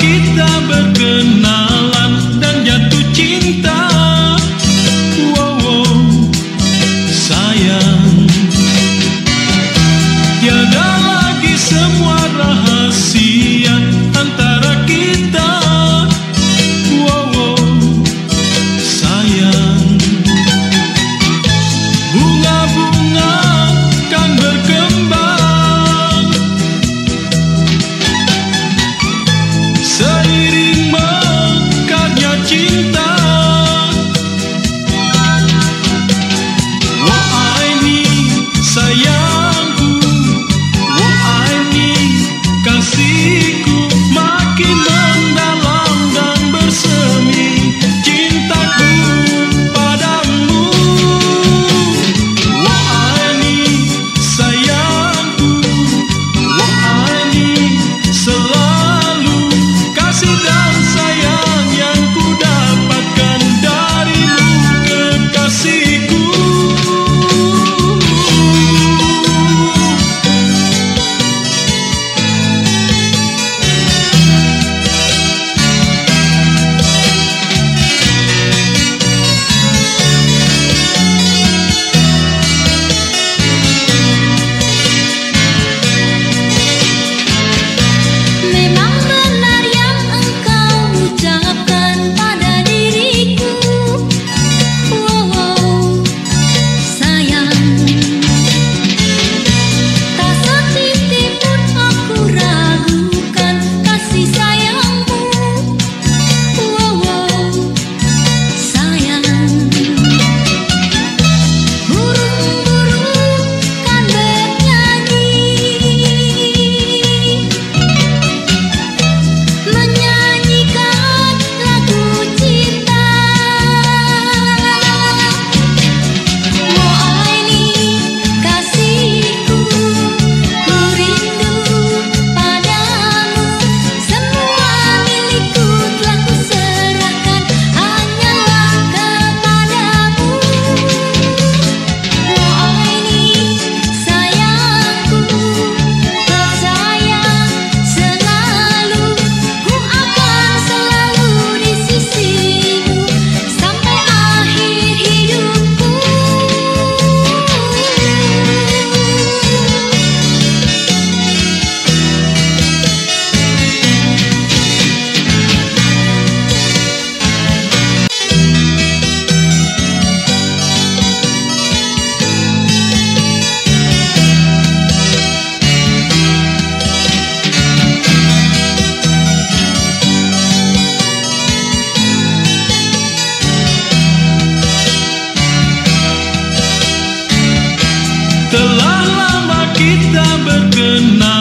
kita berkenalan dan jatuh cinta. Wow, wow, sayang, tiada lagi semua rahasia antara kita. Wow, wow, sayang, bunga-bunga kan berkembang seiring mekarnya cinta. Wah, ini sayangku, wah, ini kasihku, makin mendalam dan bersemi cintaku padamu. Wah, ini sayangku, wah, ini selalu kasih dan sayang yang ku dapatkan darimu, kekasihku. Memang benar yang engkau ucapkan pada diriku. Wow, wow, sayang, tak setitik pun aku ragukan kasih sayangmu. Wow, wow, sayang, burung-burung kan bernyanyi, menyanyikan lagu cinta. Wah, ini kasihku, ku rindu padamu. Semua milikku telah ku serahkan hanyalah kepadamu. Wah, ini sayangku, percaya selalu, ku akan selalu di sisimu sampai akhir hidupku. Telah lama kita berkenal